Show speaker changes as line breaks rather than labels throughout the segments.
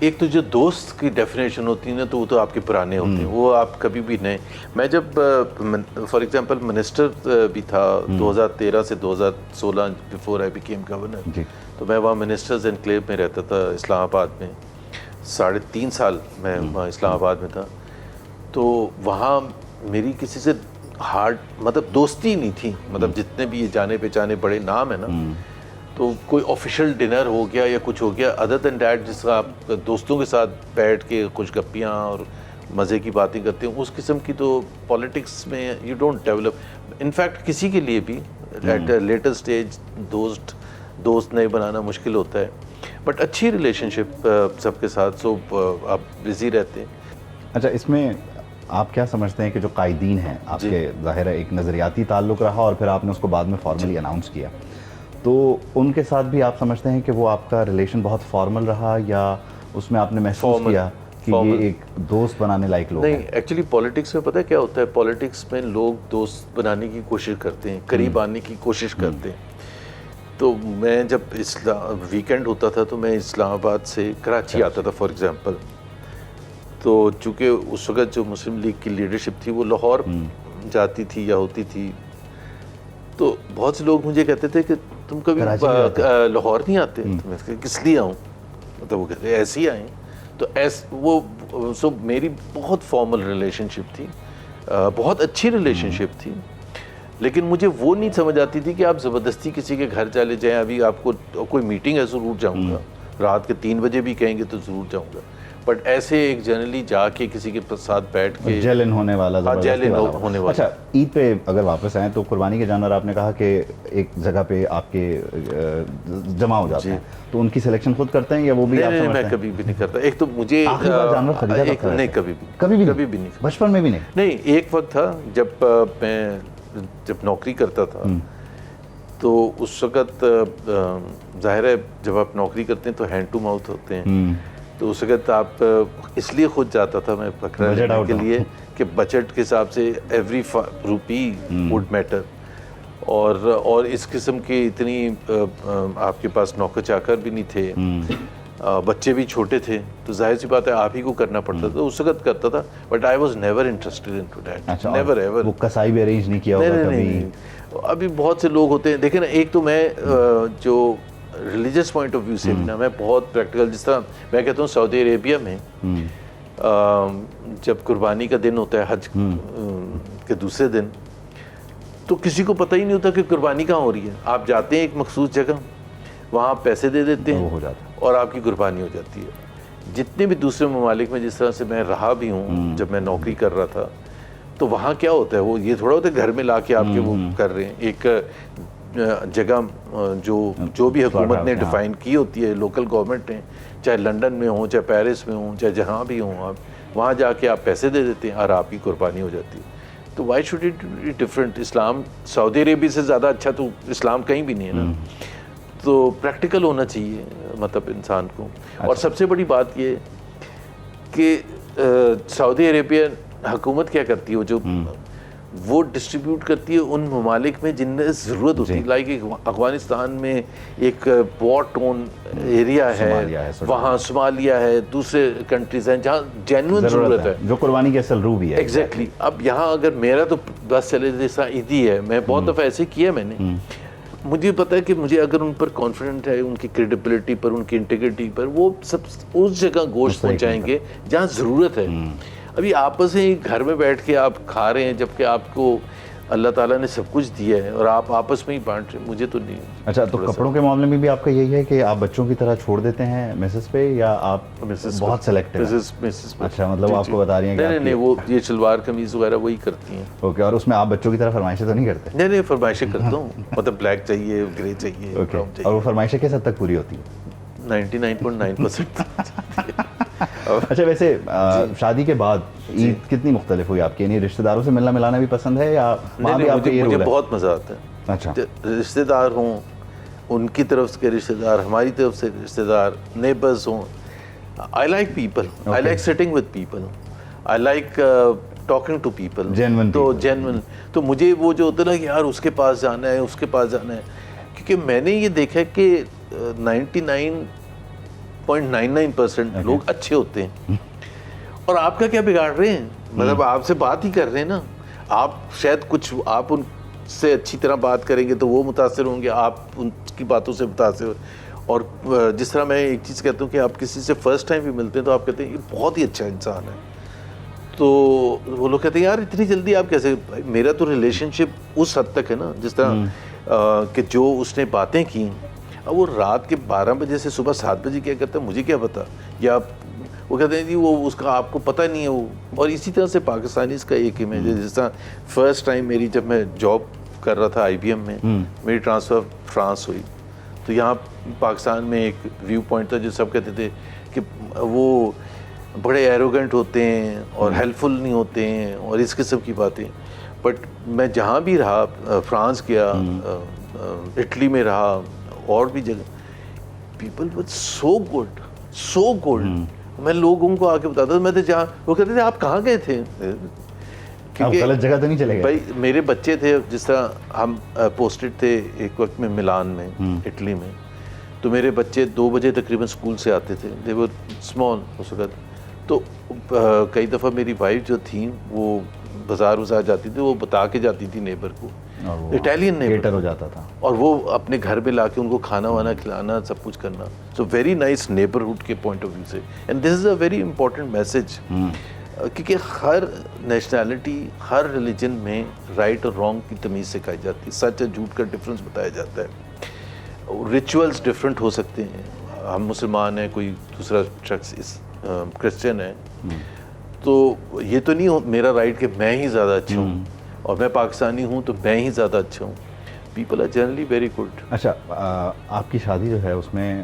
ایک تو جو دوست کی ڈیفینیشن ہوتی ہے نا تو وہ تو آپ کے پرانے ہوتے ہیں، وہ آپ کبھی بھی نہیں. میں جب فار ایگزامپل منسٹر بھی تھا 2013 سے 2016 بیفور آئی بیکیم گورنر، تو میں وہاں منسٹرز انکلیو میں رہتا تھا اسلام آباد میں. 3.5 سال میں وہاں اسلام آباد میں تھا. تو وہاں میری کسی سے ہارڈ مطلب دوستی نہیں تھی، مطلب جتنے بھی یہ جانے پہچانے بڑے نام ہیں نا، تو کوئی آفیشیل ڈنر ہو گیا یا کچھ ہو گیا ادر دین دیٹ، جس کا آپ دوستوں کے ساتھ بیٹھ کے خوش گپیاں اور مزے کی باتیں کرتے ہیں، اس قسم کی تو پالیٹکس میں یو ڈونٹ ڈیولپ. انفیکٹ کسی کے لیے بھی ایٹ لیٹر اسٹیج دوست نئے بنانا مشکل ہوتا ہے. بٹ اچھی ریلیشن شپ سب کے ساتھ، سو آپ بزی رہتے ہیں.
اچھا، اس میں آپ کیا سمجھتے ہیں کہ جو قائدین ہیں آپ کے، ظاہر ہے ایک نظریاتی تعلق رہا اور پھر آپ نے اس کو بعد میں فارملی اناؤنس کیا، تو ان کے ساتھ بھی آپ سمجھتے ہیں کہ وہ آپ کا ریلیشن بہت فارمل رہا، یا اس میں آپ نے محسوس کیا کہ یہ ایک دوست بنانے لائق لوگ ہیں؟
نہیں، ایکچولی پالیٹکس میں پتہ ہے کیا ہوتا ہے، پالیٹکس میں لوگ دوست بنانے کی کوشش کرتے ہیں، قریب آنے کی کوشش کرتے ہیں. تو میں جب ویکینڈ ہوتا تھا تو میں اسلام آباد سے کراچی آتا تھا فار ایگزامپل. تو چونکہ اس وقت جو مسلم لیگ کی لیڈرشپ تھی وہ لاہور جاتی تھی یا ہوتی تھی، تو بہت سے لوگ مجھے کہتے تھے کہ تم کبھی لاہور نہیں آتے. میں کس لیے آؤں، مطلب وہ کہتے ایسے ہی آئیں. تو سو میری بہت فارمل ریلیشن شپ تھی، بہت اچھی ریلیشن شپ تھی. لیکن مجھے وہ نہیں سمجھ آتی تھی کہ آپ زبردستی کسی کے گھر چلے جائیں. ابھی آپ کو کوئی میٹنگ ہے ضرور جاؤں گا، رات کے 3 بجے بھی کہیں گے تو ضرور جاؤں گا. بٹ ایسے ایک جنرلی جا کے کسی کے ساتھ بیٹھ کے
جیلن ہونے والا،
ہونے والا.
اچھا، عید پہ اگر واپس آئیں تو قربانی کے جانور آپ نے کہا کہ ایک جگہ پہ آپ کے جمع ہو جاتے ہیں، تو ان کی سلیکشن خود کرتے ہیں یا وہ بھی آپ سمجھتے ہیں؟
میں کبھی بھی نہیں کرتا. ایک تو مجھے
جانور خریدا
نہیں، کبھی بھی نہیں.
بچپن میں بھی نہیں؟
نہیں، ایک وقت تھا جب نوکری کرتا تھا تو اس وقت ظاہر ہے جب آپ نوکری کرتے ہیں تو ہینڈ ٹو ماؤتھ ہوتے ہیں. تو اس وقت آپ اس لیے خود جاتا تھا میں بکرا لینے کے لیے کہ بجٹ کے حساب سے ایوری روپی وڈ میٹر. اور اس قسم کی اتنی آپ کے پاس نوکر چاکر بھی نہیں تھے، بچے بھی چھوٹے تھے، تو ظاہر سی بات ہے آپ ہی کو کرنا پڑتا تھا. اس وقت کرتا تھا but I was never interested in to that, never ever.
وہ کسائی بھی ارینج نہیں کیا ہوگا کبھی؟
نہیں. ابھی بہت سے لوگ ہوتے ہیں، دیکھیں نا، ایک تو میں جو ریلیجس پوائنٹ آف ویو سے بھی نا میں بہت پریکٹیکل، جس طرح میں کہتا ہوں سعودی عربیہ میں جب قربانی کا دن ہوتا ہے حج کے دوسرے دن، تو کسی کو پتہ ہی نہیں ہوتا کہ قربانی کہاں ہو رہی ہے. آپ جاتے ہیں ایک مخصوص جگہ، وہاں آپ پیسے دے دیتے ہیں اور آپ کی قربانی ہو جاتی ہے. جتنے بھی دوسرے ممالک میں جس طرح سے میں رہا بھی ہوں جب میں نوکری کر رہا تھا، تو وہاں کیا ہوتا ہے، وہ یہ تھوڑا ہوتا ہے گھر میں لا کے آپ کے وہ کر رہے ہیں. ایک جگہ جو بھی حکومت نے ڈیفائن کی ہوتی ہے، لوکل گورنمنٹ نے، چاہے لنڈن میں ہوں، چاہے پیرس میں ہوں، چاہے جہاں بھی ہوں، آپ وہاں جا کے آپ پیسے دے دیتے ہیں اور آپ کی قربانی ہو جاتی ہے. تو why should it be different? اسلام سعودی عربیہ سے زیادہ اچھا تو اسلام کہیں بھی نہیں ہے نا. تو پریکٹیکل ہونا چاہیے مطلب انسان کو. اور سب سے بڑی بات یہ کہ سعودی عربیہ حکومت کیا کرتی ہے، جو وہ ڈسٹریبیوٹ کرتی ہے ان ممالک میں جن میں ضرورت ہوتی ہے. لائک افغانستان میں ایک وار ٹون ایریا ہے، وہاں صومالیہ ہے، دوسرے کنٹریز ہیں جہاں جینوئن ضرورت ہے،
جو قربانی کی اصل روح بھی ہے.
ایگزیکٹلی. اب یہاں اگر میرا تو بس چلے جیسا عیدی ہے، میں بہت دفعہ ایسے کیا میں نے. مجھے پتا ہے کہ مجھے اگر ان پر کانفیڈنٹ ہے، ان کی کریڈیبلٹی پر، ان کی انٹیگریٹی پر، وہ سب اس جگہ گوشت پہنچائیں گے جہاں ضرورت ہے. ابھی آپس میں گھر میں بیٹھ کے آپ کھا رہے ہیں جبکہ آپ کو اللہ تعالیٰ نے سب کچھ دیا ہے اور آپ آپس میں ہی بانٹ رہے ہیں. مجھے تو نہیں.
اچھا، تو کپڑوں کے معاملے میں بھی آپ کا یہی ہے کہ آپ بچوں کی طرح چھوڑ دیتے ہیں مسز پہ، یا آپ بہت سلیکٹڈ ہیں؟ اچھا، مطلب آپ کو بتا رہی ہیں کہ
نہیں، وہ یہ شلوار قمیض وغیرہ وہی کرتی ہیں.
اوکے. اور اس میں آپ بچوں کی طرح فرمائشیں تو نہیں کرتے؟
نہیں، فرمائشیں کرتا ہوں، مطلب بلیک چاہیے، گرے چاہیے.
اور وہ فرمائشیں کس حد تک پوری ہوتی ہیں؟
99.9%.
اچھا، ویسے شادی کے بعد عید کتنی مختلف ہوئی آپ کی؟ یعنی رشتہ داروں سے ملنا ملانا بھی پسند ہے یا
مجھے بہت مزہ آتا ہے.
اچھا،
رشتہ دار ہوں، ان کی طرف کے رشتہ دار، ہماری طرف سے رشتہ دار، نیبرز ہوں. I like people, I like sitting with people, I like talking to people. Genuine. تو مجھے وہ جو ہوتا ہے نا کہ یار اس کے پاس جانا ہے، اس کے پاس جانا ہے، کیونکہ میں نے یہ دیکھا کہ 99 99.99% لوگ اچھے ہوتے ہیں. اور آپ کا کیا بگاڑ رہے ہیں؟ مطلب آپ سے بات ہی کر رہے ہیں نا, آپ شاید کچھ آپ ان سے اچھی طرح بات کریں گے تو وہ متاثر ہوں گے, آپ ان کی باتوں سے متاثر. اور جس طرح میں ایک چیز کہتا ہوں کہ آپ کسی سے فرسٹ ٹائم بھی ملتے ہیں تو آپ کہتے ہیں یہ بہت ہی اچھا انسان ہے, تو وہ لوگ کہتے ہیں یار اتنی جلدی آپ کیسے. میرا تو ریلیشن شپ اس حد تک ہے نا, جس طرح کہ جو اس نے باتیں کی, اب وہ رات کے 12 بجے سے صبح 7 بجے کیا کرتا ہے مجھے کیا پتا, یا وہ کہتے ہیں جی وہ اس کا آپ کو پتہ نہیں ہے وہ. اور اسی طرح سے پاکستانیز کا ایک امیج ہے, جس طرح فرسٹ ٹائم میری جب میں جاب کر رہا تھا IBM میں, میری ٹرانسفر فرانس ہوئی, تو یہاں پاکستان میں ایک ویو پوائنٹ تھا جو سب کہتے تھے کہ وہ بڑے ایروگنٹ ہوتے ہیں اور ہیلپ فل نہیں ہوتے ہیں اور اس قسم کی باتیں. بٹ میں جہاں بھی رہا, فرانس گیا, اٹلی میں رہا, اور بھی جگہ, people were so good, so good. میں لوگوں کو آ کے بتاتا تھا, میں تو جہاں, وہ کہتے تھے آپ کہاں گئے تھے,
کیونکہ غلط جگہ تو نہیں چلے گئے
بھائی. میرے بچے تھے, جس طرح ہم پوسٹڈ تھے ایک وقت میں ملان میں, اٹلی میں, تو میرے بچے 2 بجے تقریباً اسکول سے آتے تھے, دے ور اسمال اس وقت. تو کئی دفعہ میری وائف جو تھیں وہ بازار جاتی تھی, وہ بتا کے جاتی تھی نیبر کو, اٹیلین نیبر
ہو جاتا تھا,
اور وہ اپنے گھر پہ لا کے ان کو کھانا وانا کھلانا, سب کچھ کرنا. سو ویری نائس نیبرہڈ کے پوائنٹ آف ویو سے. And this is a very important message, کیونکہ ہر نیشنلٹی, ہر ریلیجن میں رائٹ اور رانگ کی تمیز سکھائی جاتی ہے, سچ اور جھوٹ کا ڈفرینس بتایا جاتا ہے. ریچولز ڈفرینٹ ہو سکتے ہیں, ہم مسلمان ہیں, کوئی دوسرا شخص کرسچن ہے, تو یہ تو نہیں میرا رائٹ کہ میں ہی زیادہ اچھا ہوں, اور میں پاکستانی ہوں تو میں ہی زیادہ اچھا ہوں. People are generally very good.
اچھا, آپ کی شادی جو ہے اس میں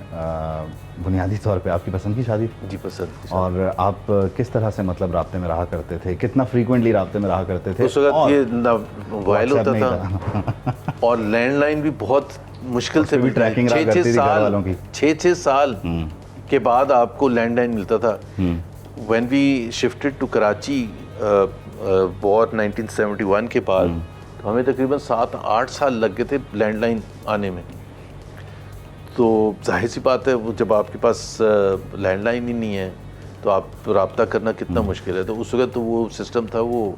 بنیادی طور پہ آپ کی پسند کی شادی تھی؟
جی پسند.
اور آپ کس طرح سے مطلب رابطے میں رہا کرتے تھے, کتنا فریکوینٹلی رابطے میں رہا کرتے تھے؟
اس وقت یہ موبائل ہوتا تھا اور لینڈ لائن بھی بہت مشکل سے, 6 سال کے بعد آپ کو لینڈ لائن ملتا تھا. When we shifted to Karachi war 1971 کے بعد, ہمیں تقریباً 7-8 سال لگ گئے تھے لینڈ لائن آنے میں. تو ظاہر سی بات ہے, وہ جب آپ کے پاس لینڈ لائن ہی نہیں ہے تو آپ رابطہ کرنا کتنا مشکل ہے. تو اس وقت تو وہ سسٹم تھا, وہ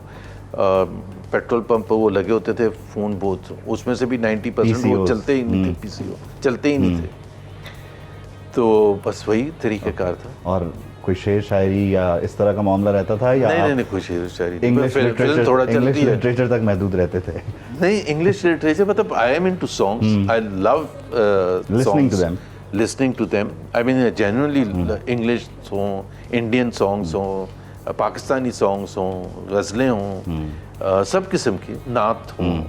پیٹرول پمپ پہ وہ لگے ہوتے تھے فون بوتھ, اس میں سے بھی 90% وہ چلتے ہی نہیں تھے, PCO چلتے ہی نہیں تھے. تو بس وہی طریقہ کار تھا.
اور کوئی شعر شاعری یا اس طرح کا معاملہ رہتا تھا یا
نہیں کوئی شعر شاعری
انگلش لٹریچر تک محدود رہتے تھے؟
نہیں, انگلش لٹریچر مطلب I am into songs, I love listening to them. I mean genuinely English ہوں, Indian songs ہوں, پاکستانی سانگس ہوں, غزلیں ہوں, سب قسم کی, نعت ہوں,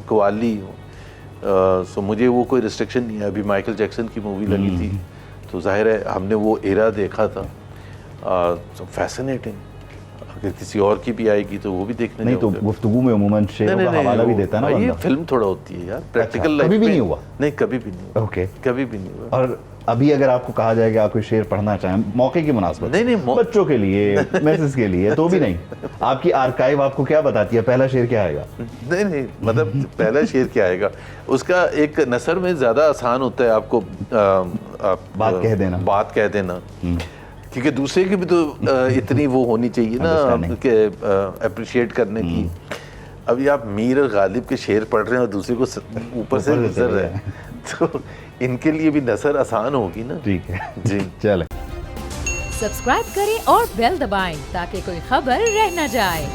قوالی ہوں. سو مجھے وہ کوئی ریسٹرکشن نہیں ہے. ابھی مائیکل جیکسن کی مووی لگی تھی تو ظاہر ہے ہم نے وہ ایرا دیکھا تھا. فیسنیٹنگ. اگر کسی اور کی بھی آئے گی تو وہ بھی دیکھنے
نہیں, تو گفتگو میں عموماً شعروں کا حوالہ بھی دیتا ہے نا.
یہ فلم تھوڑا ہوتی ہے یار, پریکٹیکل لائف
کبھی بھی نہیں ہوا.
نہیں کبھی بھی نہیں ہوا.
اوکے,
کبھی بھی نہیں ہوا.
اور ابھی اگر آپ کو کہا جائے کہ آپ کوئی شعر پڑھنا چاہیں موقع کی مناسبت,
نہیں
بچوں کے لیے, میسز کے لیے, تو بھی نہیں, آپ کی آرکائیو آپ کو کیا بتاتی ہے پہلا شعر کیا آئے گا؟
نہیں مطلب پہلا شعر کیا آئے گا, اس کا ایک نثر میں زیادہ آسان ہوتا ہے آپ کو
بات
کہہ دینا, کیونکہ دوسرے کی بھی تو اتنی وہ ہونی چاہیے نا کہ اپریشیٹ کرنے کی. ابھی آپ میر اور غالب کے شعر پڑھ رہے ہیں اور دوسرے کو اوپر سے گزر رہے ہیں, تو ان کے لیے بھی نثر آسان ہوگی نا.
ٹھیک ہے
جی,
چلیں
سبسکرائب کریں اور بیل دبائیں تاکہ کوئی خبر رہ نہ جائے.